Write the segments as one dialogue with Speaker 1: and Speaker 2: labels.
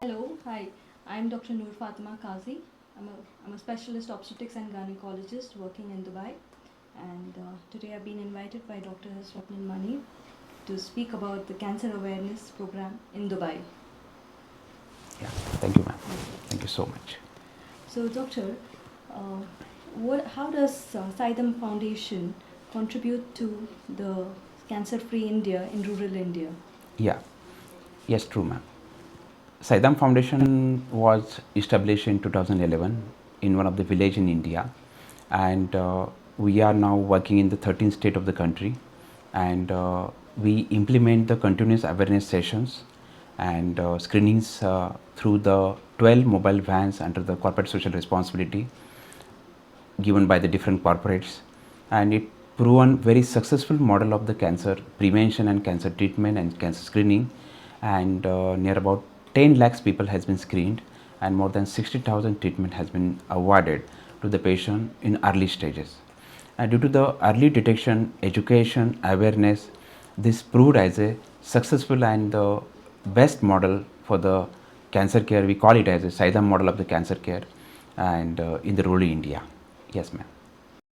Speaker 1: Hello, hi. I'm Dr. Noor Fatima Kazi. I'm a specialist obstetrics and gynecologist working in Dubai. And today I've been invited by Dr. Swapnil Mane to speak about the cancer awareness program in Dubai.
Speaker 2: Yeah, thank you, ma'am. Thank you so much.
Speaker 1: So, Doctor, uh, how does Saidham Foundation contribute to the cancer-free India in rural India?
Speaker 2: Yeah, yes, true, ma'am. Saidham Foundation was established in 2011 in one of the village in India, and we are now working in the 13th state of the country, and we implement the continuous awareness sessions and screenings through the 12 mobile vans under the corporate social responsibility given by the different corporates, and it proven very successful model of the cancer prevention and cancer treatment and cancer screening, and near about 10 lakhs people has been screened and more than 60,000 treatment has been awarded to the patient in early stages. And due to the early detection, education, awareness, this proved as a successful and the best model for the cancer care. We call it as a Saidham model of the cancer care, and in the rural India. Yes, ma'am.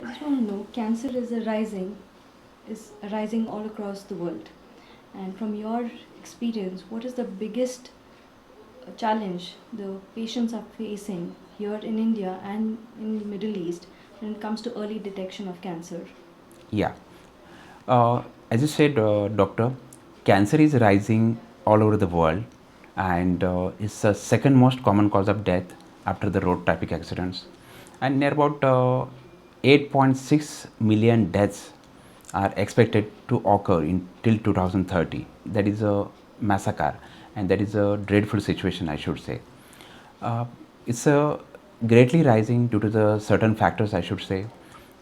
Speaker 1: I just want to know, cancer is rising all across the world. And from your experience, what is the biggest challenge the patients are facing here in India and in the Middle East when it comes to early detection of cancer?
Speaker 2: Yeah. As you said, doctor, cancer is rising all over the world, and it's the second most common cause of death after the road traffic accidents. And near about 8.6 million deaths are expected to occur in till 2030. That is a massacre, and that is a dreadful situation, I should say. It's greatly rising due to the certain factors, I should say.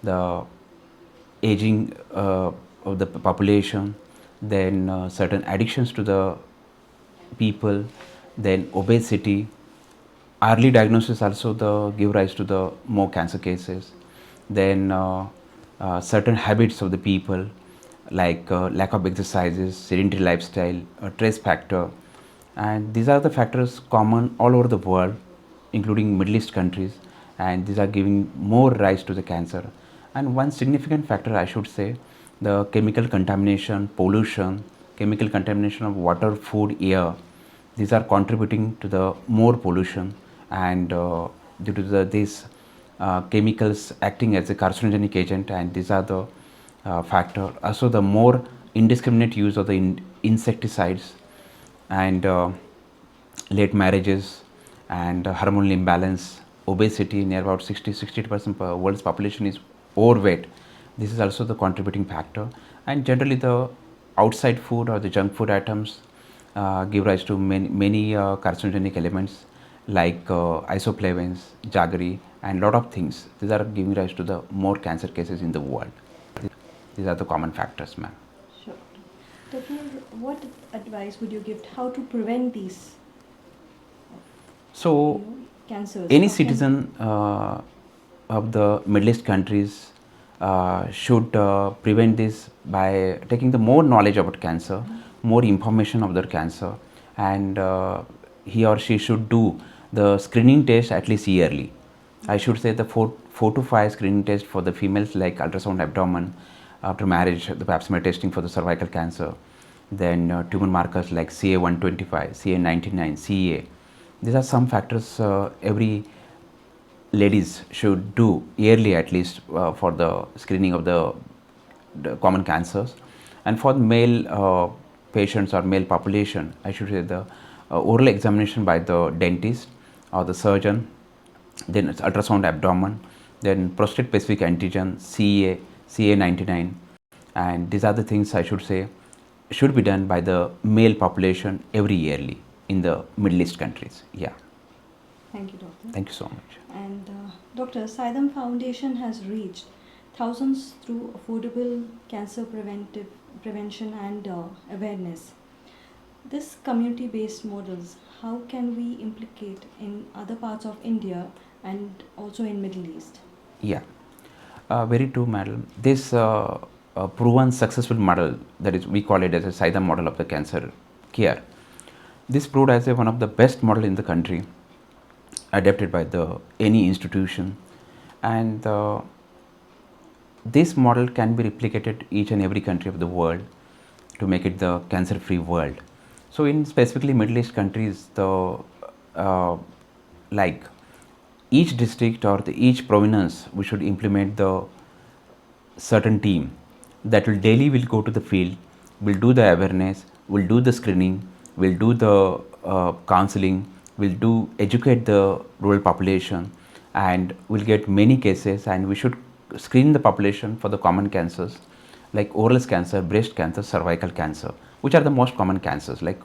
Speaker 2: The aging of the population, then certain addictions to the people, then obesity, early diagnosis also the give rise to the more cancer cases, then certain habits of the people like lack of exercises, sedentary lifestyle, stress factor, and these are the factors common all over the world, including Middle East countries, and these are giving more rise to the cancer. And one significant factor, I should say, the chemical contamination, pollution, chemical contamination of water, food, air, these are contributing to the more pollution, and due to these chemicals acting as a carcinogenic agent, and these are the factor. Also, the more indiscriminate use of the insecticides and late marriages and hormonal imbalance, obesity, near about 60% world's population is overweight. This is also the contributing factor, and generally the outside food or the junk food items give rise to many carcinogenic elements like isoflavones, jaggery, and lot of things. These are giving rise to the more cancer cases in the world. These are the common factors, ma'am.
Speaker 1: Sure. Doctor, what advice would you give how to prevent these
Speaker 2: So,
Speaker 1: cancers?
Speaker 2: any citizen of the Middle East countries should prevent this by taking the more knowledge about cancer, more information of their cancer, and he or she should do the screening test at least yearly. I should say the four to five screening tests for the females, like ultrasound abdomen after marriage, the pap smear testing for the cervical cancer, then tumor markers like CA125, CA99, CA. These are some factors every ladies should do yearly at least for the screening of the common cancers. And for the male patients or male population, I should say the oral examination by the dentist or the surgeon, then it's ultrasound abdomen, then prostate specific antigen, CA, CA99, and these are the things I should say should be done by the male population every yearly in the Middle East countries. Yeah.
Speaker 1: Thank you, Doctor.
Speaker 2: Thank you so much.
Speaker 1: And Doctor, Saidham Foundation has reached thousands through affordable cancer prevention and awareness. This community-based models, how can we implicate in other parts of India and also in Middle East?
Speaker 2: Yeah, very true, madam. This proven successful model, that is, we call it as a Saidham model of the cancer care. This proved as one of the best model in the country, adapted by the any institution, and this model can be replicated each and every country of the world to make it the cancer free world. So in specifically Middle East countries, the like each district or each province, we should implement the certain team that will daily will go to the field, will do the awareness, will do the screening, will do the counseling, will do educate the rural population, and will get many cases, and we should screen the population for the common cancers like oral cancer, breast cancer, cervical cancer, which are the most common cancers. Like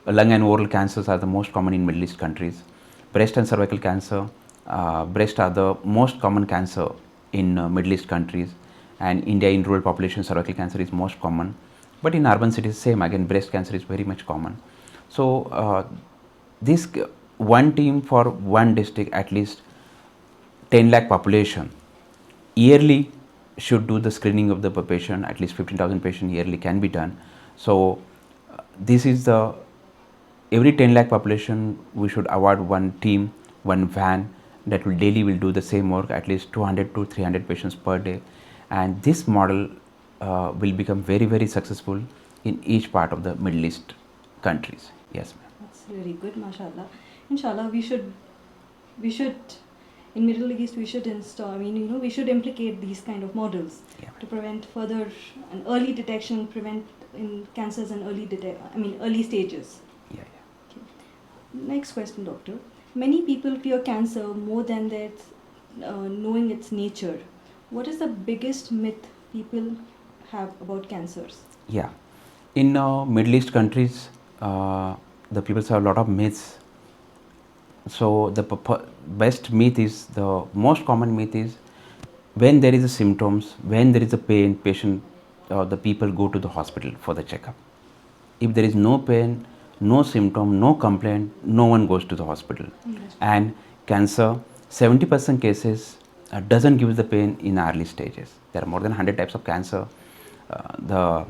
Speaker 2: lung and oral cancers are the most common in Middle East countries. Breast and cervical cancer, breast are the most common cancer in Middle East countries, and India in rural population cervical cancer is most common, but in urban cities same again breast cancer is very much common. So this one team for one district, at least 10 lakh population yearly should do the screening of the patient. At least 15,000 patients yearly can be done. So this is the every 10 lakh population we should award one team, one van that will daily will do the same work, at least 200 to 300 patients per day, and this model will become very successful in each part of the Middle East countries. Yes, ma'am.
Speaker 1: That's really good, mashallah. Inshallah, we should in Middle East we should install. I mean, we should implicate these kind of models to prevent further and early detection, prevent in cancers and early stages.
Speaker 2: Yeah.
Speaker 1: Okay. Next question, doctor. Many people fear cancer more than that knowing its nature. What is the biggest myth people have about cancers?
Speaker 2: Yeah, in Middle East countries, the people have a lot of myths. So the best myth is, the most common myth is, when there is a symptoms, when there is a pain, patient, the people go to the hospital for the checkup. If there is no pain, no symptom, no complaint, no one goes to the hospital.
Speaker 1: Yes.
Speaker 2: And cancer, 70% cases doesn't give the pain in early stages. There are more than 100 types of cancer. The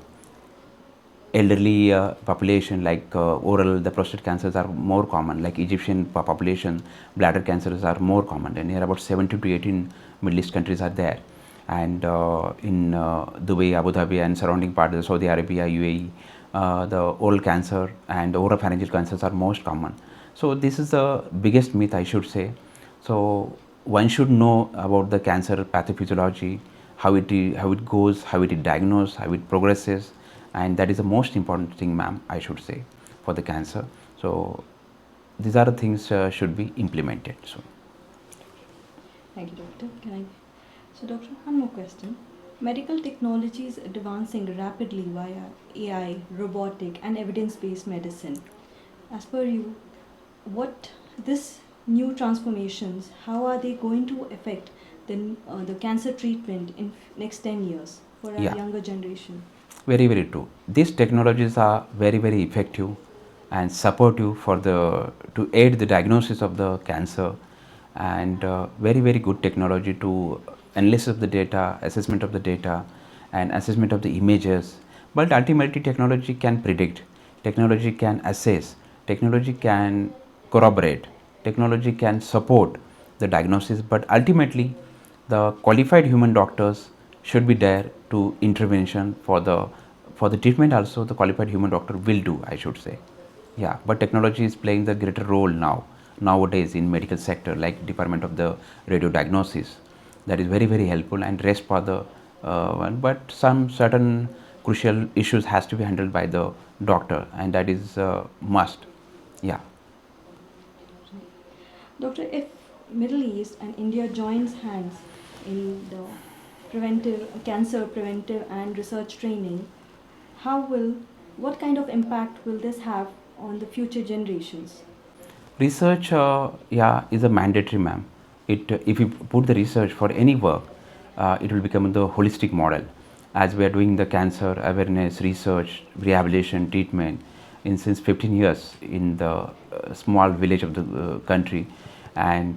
Speaker 2: elderly population, like oral, the prostate cancers are more common, like Egyptian population, bladder cancers are more common, and here about 17 to 18 Middle East countries are there, and in Dubai, Abu Dhabi and surrounding parts of Saudi Arabia, UAE, the oral cancer and oropharyngeal cancers are most common. So this is the biggest myth, I should say. So one should know about the cancer pathophysiology, how it goes, how it is diagnosed, how it progresses, and that is the most important thing, ma'am, I should say, for the cancer. So these are the things should be implemented. So
Speaker 1: Thank you, doctor. So, doctor, one more question. Medical technology is advancing rapidly via AI, robotic, and evidence-based medicine. As per you, what this new transformations, how are they going to affect the cancer treatment in next 10 years for our younger generation?
Speaker 2: Very true. These technologies are very effective and supportive for to aid the diagnosis of the cancer, and very good technology to analysis of the data, assessment of the data, and assessment of the images. But ultimately, technology can predict, technology can assess, technology can corroborate, technology can support the diagnosis, but ultimately the qualified human doctors should be there to intervention for the treatment. Also the qualified human doctor will do, I should say. Yeah, but technology is playing the greater role nowadays in medical sector, like department of the radio diagnosis, that is very helpful and rest for the one, but some certain crucial issues has to be handled by the doctor, and that is must. Yeah.
Speaker 1: Doctor, if Middle East and India joins hands in the cancer preventive and research training, what kind of impact will this have on the future generations?
Speaker 2: Research, is a mandatory, ma'am. If you put the research for any work, it will become the holistic model. As we are doing the cancer awareness, research, rehabilitation, treatment since 15 years in the small village of the country, and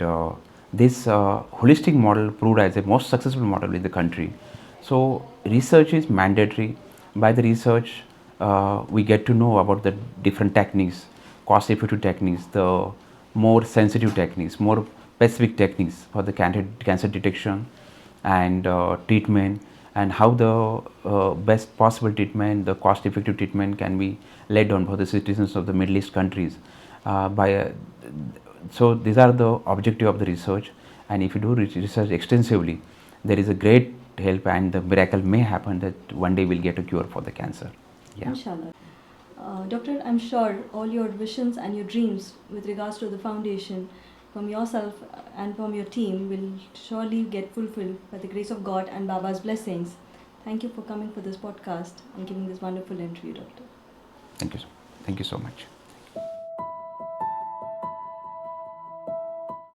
Speaker 2: this holistic model proved as the most successful model in the country. So research is mandatory. By the research, we get to know about the different techniques, cost effective techniques, the more sensitive techniques, more specific techniques for the cancer detection and treatment, and how the best possible treatment, the cost effective treatment can be laid on for the citizens of the Middle East countries. So these are the objective of the research, and if you do research extensively, there is a great help, and the miracle may happen that one day we'll get a cure for the cancer. Yeah.
Speaker 1: Inshallah. Doctor, I'm sure all your visions and your dreams with regards to the foundation from yourself and from your team will surely get fulfilled by the grace of God and Baba's blessings. Thank you for coming for this podcast and giving this wonderful interview, Doctor.
Speaker 2: Thank you. Thank you so much.